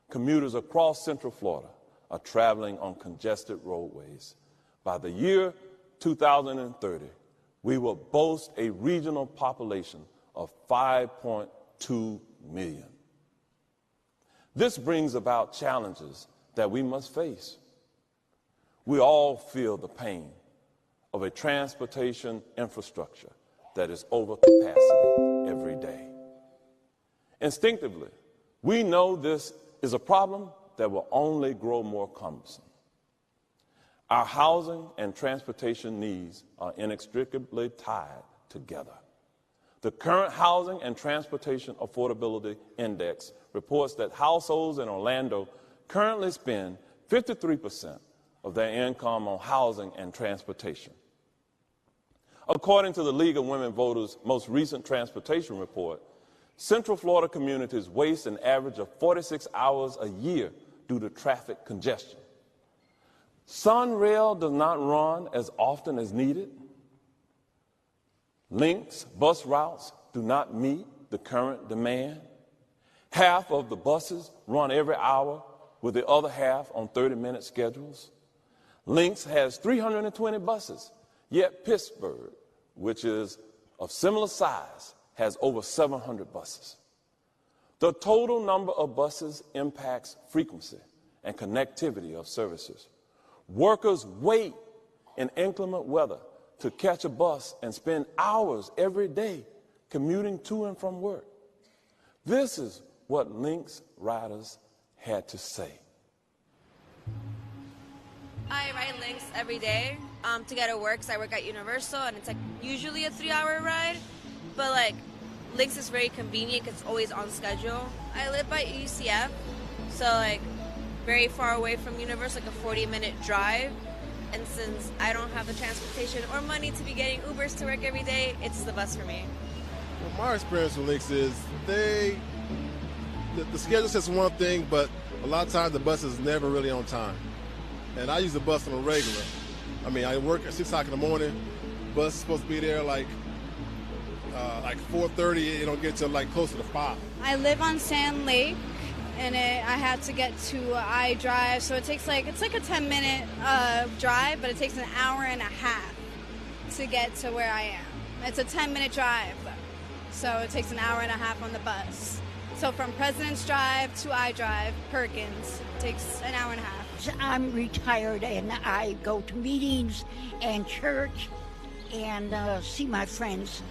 Commuters across Central Florida are traveling on congested roadways. By the year 2030, we will boast a regional population of 5.2 million. This brings about challenges that we must face. We all feel the pain of a transportation infrastructure that is over capacity every day. Instinctively, we know this is a problem that will only grow more cumbersome. Our housing and transportation needs are inextricably tied together. The current Housing and Transportation Affordability Index reports that households in Orlando currently spend 53% of their income on housing and transportation. According to the League of Women Voters' most recent transportation report, Central Florida communities waste an average of 46 hours a year due to traffic congestion. Sunrail does not run as often as needed. Links bus routes do not meet the current demand. Half of the buses run every hour, with the other half on 30-minute schedules. Links has 320 buses, yet Pittsburgh, which is of similar size, has over 700 buses. The total number of buses impacts frequency and connectivity of services. Workers wait in inclement weather to catch a bus and spend hours every day commuting to and from work. This is what Links riders had to say. I ride Links every day to get to work, because I work at Universal, and it's like usually a 3-hour ride, but like Links is very convenient because it's always on schedule. I live by UCF, so like very far away from Universal, like a 40-minute drive. And since I don't have the transportation or money to be getting Ubers to work every day, it's the bus for me. Well, my experience with Links is the schedule says one thing, but a lot of times the bus is never really on time. And I use the bus on a regular. I mean, I work at 6 o'clock in the morning. Bus is supposed to be there like 4:30. It don't get to like closer to 5. I live on Sand Lake, and I had to get to iDrive, so it's like a 10-minute drive, but it takes an hour and a half to get to where I am. It's a 10-minute drive, so it takes an hour and a half on the bus. So from President's Drive to iDrive, Perkins, takes an hour and a half. I'm retired, and I go to meetings and church and see my friends.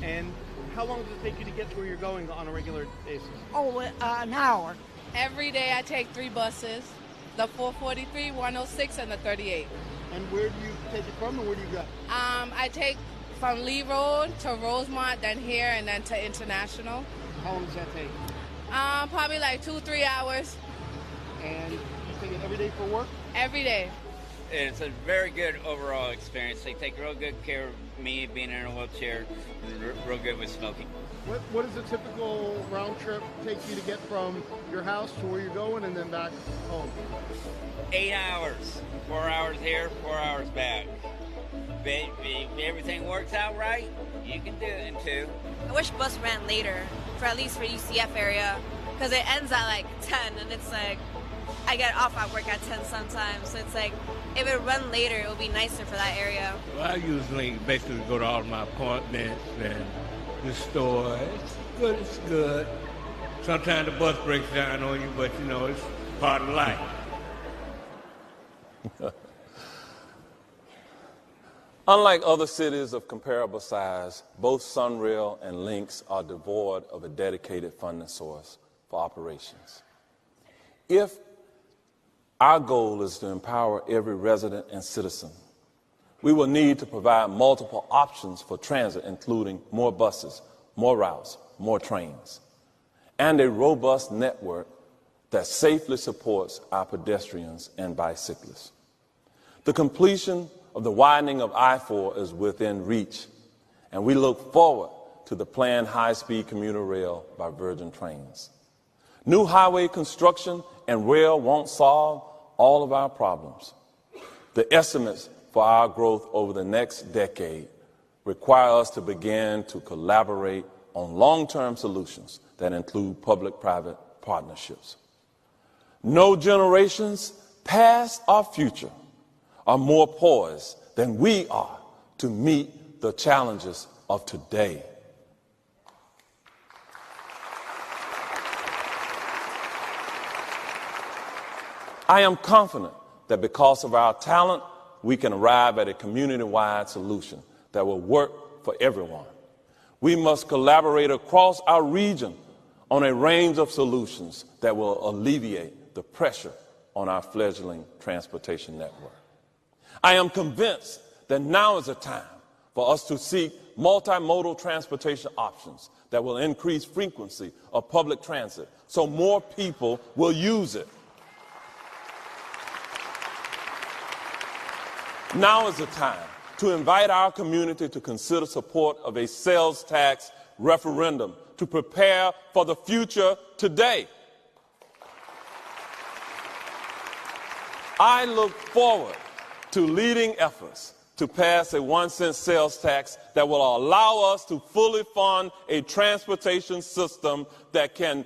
And how long does it take you to get to where you're going on a regular basis? Oh, an hour. Every day I take 3 buses, the 443, 106, and the 38. And where do you take it from, and where do you go? I take from Lee Road to Rosemont, then here, and then to International. How long does that take? Probably like 2-3 hours. And you take it every day for work? Every day. It's a very good overall experience. They take real good care of me being in a wheelchair, and real good with smoking. What does a typical round trip take you to get from your house to where you're going and then back home? 8 hours. 4 hours here, 4 hours back. But if everything works out right, you can do it in 2. I wish bus ran later, for at least for UCF area, because it ends at like 10, and it's like, I get off at work at 10 sometimes, so it's like, if it run later, it would be nicer for that area. Well, I usually basically go to all my appointments and the store. It's good. Sometimes the bus breaks down on you, but you know, it's part of life. Unlike other cities of comparable size, both Sunrail and Links are devoid of a dedicated funding source for operations. If our goal is to empower every resident and citizen, we will need to provide multiple options for transit, including more buses, more routes, more trains, and a robust network that safely supports our pedestrians and bicyclists. The completion of the widening of I-4 is within reach, and we look forward to the planned high-speed commuter rail by Virgin Trains. New highway construction and rail won't solve all of our problems. The estimates for our growth over the next decade require us to begin to collaborate on long-term solutions that include public-private partnerships. No generations, past or future, are more poised than we are to meet the challenges of today. I am confident that because of our talent, we can arrive at a community-wide solution that will work for everyone. We must collaborate across our region on a range of solutions that will alleviate the pressure on our fledgling transportation network. I am convinced that now is the time for us to seek multimodal transportation options that will increase frequency of public transit so more people will use it. Now is the time to invite our community to consider support of a sales tax referendum to prepare for the future today. I look forward to leading efforts to pass a 1-cent sales tax that will allow us to fully fund a transportation system that can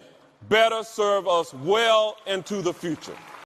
better serve us well into the future.